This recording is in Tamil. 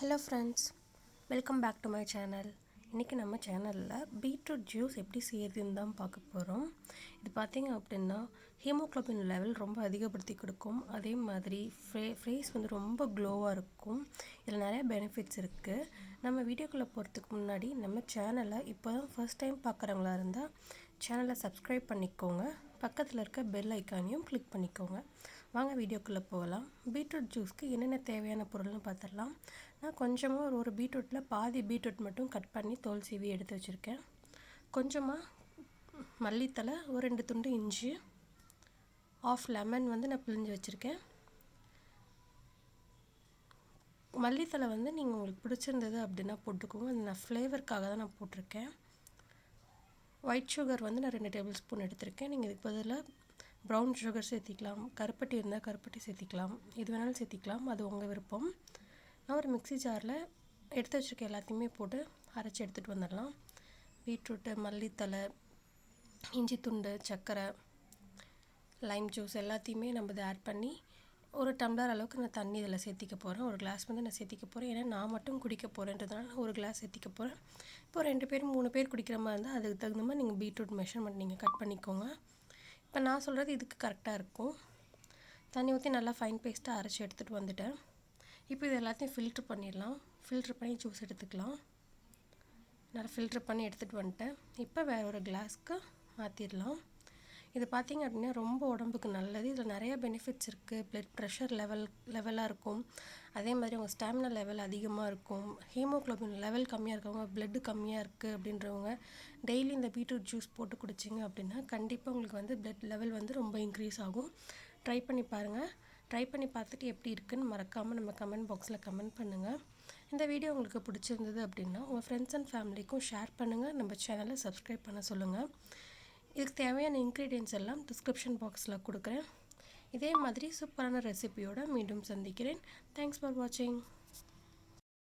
Hello friends, welcome back to my channel. இன்றைக்கி நம்ம சேனலில் பீட்ரூட் ஜூஸ் எப்படி செய்யறதுன்னு தான் பார்க்க போகிறோம். இது பார்த்திங்க அப்படின்னா ஹீமோக்ளோபின் லெவல் ரொம்ப அதிகப்படுத்தி கொடுக்கும். அதே மாதிரி ஃபேஸ் வந்து ரொம்ப க்ளோவாக இருக்கும். இதில் நிறைய பெனிஃபிட்ஸ் இருக்குது. நம்ம வீடியோக்குள்ளே போகிறதுக்கு முன்னாடி நம்ம சேனலை இப்போ தான் ஃபர்ஸ்ட் டைம் பார்க்குறவங்களா இருந்தால் சேனலை சப்ஸ்கிரைப் பண்ணிக்கோங்க. பக்கத்தில் இருக்க பெல் ஐக்கானையும் கிளிக் பண்ணிக்கோங்க. வாங்க வீடியோக்குள்ளே போகலாம். பீட்ரூட் ஜூஸ்க்கு என்னென்ன தேவையான பொருள்னு பார்த்துடலாம். நான் கொஞ்சமாக ஒரு பீட்ரூட்டில் பாதி பீட்ரூட் மட்டும் கட் பண்ணி தோல் சீவி எடுத்து வச்சுருக்கேன். கொஞ்சமாக மல்லித்தலை, ஒரு 2 துண்டு இஞ்சி, ஆஃப் லெமன் வந்து நான் பிழிஞ்சு வச்சுருக்கேன். மல்லித்தலை வந்து நீங்கள் உங்களுக்கு பிடிச்சிருந்தது அப்படின்னா போட்டுக்கோங்க. அது நான் ஃப்ளேவருக்காக தான் நான் போட்டிருக்கேன். ஒயிட் சுகர் வந்து நான் 2 டேபிள் ஸ்பூன் எடுத்திருக்கேன். நீங்கள் இதுக்கு பதிலாக ப்ரௌன் சுகர் சேர்த்திக்கலாம். கருப்பட்டி இருந்தால் கருப்பட்டி சேர்த்திக்கலாம். எது வேணாலும் சேர்த்திக்கலாம், அது உங்கள் விருப்பம். நான் ஒரு மிக்ஸி ஜாரில் எடுத்து வச்சுருக்க எல்லாத்தையுமே போட்டு அரைச்சி எடுத்துகிட்டு வந்துடலாம். பீட்ரூட்டு, மல்லித்தலை, இஞ்சி துண்டு, சர்க்கரை, லைம் ஜூஸ் எல்லாத்தையுமே நம்ம இதை ஆட் பண்ணி ஒரு டம்ளர் அளவுக்கு நான் தண்ணி இதில் சேர்த்திக்க போகிறேன். ஒரு கிளாஸ் வந்து நான் சேர்த்திக்க போகிறேன். ஏன்னா நான் மட்டும் குடிக்க போகிறேன்றதுனால ஒரு கிளாஸ் சேர்த்திக்க போகிறேன். இப்போ 2 பேர் 3 பேர் குடிக்கிற மாதிரி இருந்தால் அதுக்கு தகுந்த மாதிரி நீங்கள் பீட்ரூட் மெஷர்மெண்ட் நீங்கள் கட் பண்ணிக்கோங்க. இப்போ நான் சொல்கிறது இதுக்கு கரெக்டாக இருக்கும். தண்ணி ஊற்றி நல்லா ஃபைன் பேஸ்ட்டாக அரைச்சி எடுத்துகிட்டு வந்துட்டேன். இப்போ இது எல்லாத்தையும் ஃபில்ட்ரு பண்ணிடலாம். ஃபில்ட்ரு பண்ணி ஜூஸ் எடுத்துக்கலாம். நல்லா ஃபில்ட்ரு பண்ணி எடுத்துகிட்டு வந்துட்டேன். இப்போ வேறு ஒரு கிளாஸ்க்கு மாற்றிடலாம். இது பார்த்திங்க அப்படின்னா ரொம்ப உடம்புக்கு நல்லது. இதில் நிறைய பெனிஃபிட்ஸ் இருக்குது. ப்ளட் ப்ரெஷர் லெவலாக இருக்கும். அதே மாதிரி உங்கள் ஸ்டாமினா லெவல் அதிகமாக இருக்கும். ஹீமோக்ளோபின் லெவல் கம்மியாக இருக்கவங்க, ப்ளட்டு கம்மியாக இருக்குது அப்படின்றவங்க டெய்லி இந்த பீட்ரூட் ஜூஸ் போட்டு குடிச்சிங்க அப்படின்னா கண்டிப்பாக உங்களுக்கு வந்து ப்ளட் லெவல் வந்து ரொம்ப இன்க்ரீஸ் ஆகும். ட்ரை பண்ணி பாருங்கள். ட்ரை பண்ணி பார்த்துட்டு எப்படி இருக்குதுன்னு மறக்காமல் நம்ம கமெண்ட் பாக்ஸில் கமெண்ட் பண்ணுங்கள். இந்த வீடியோ உங்களுக்கு பிடிச்சிருந்தது அப்படின்னா உங்கள் ஃப்ரெண்ட்ஸ் அண்ட் ஃபேமிலிக்கும் ஷேர் பண்ணுங்கள். நம்ம சேனலை சப்ஸ்கிரைப் பண்ண சொல்லுங்கள். இதுக்கு தேவையான இன்க்ரீடியன்ட்ஸ் எல்லாம் டிஸ்கிரிப்ஷன் பாக்ஸில் கொடுக்குறேன். இதே மாதிரி சூப்பரான ரெசிபியோடு மீண்டும் சந்திக்கிறேன். தேங்க்ஸ் ஃபார் வாட்சிங்.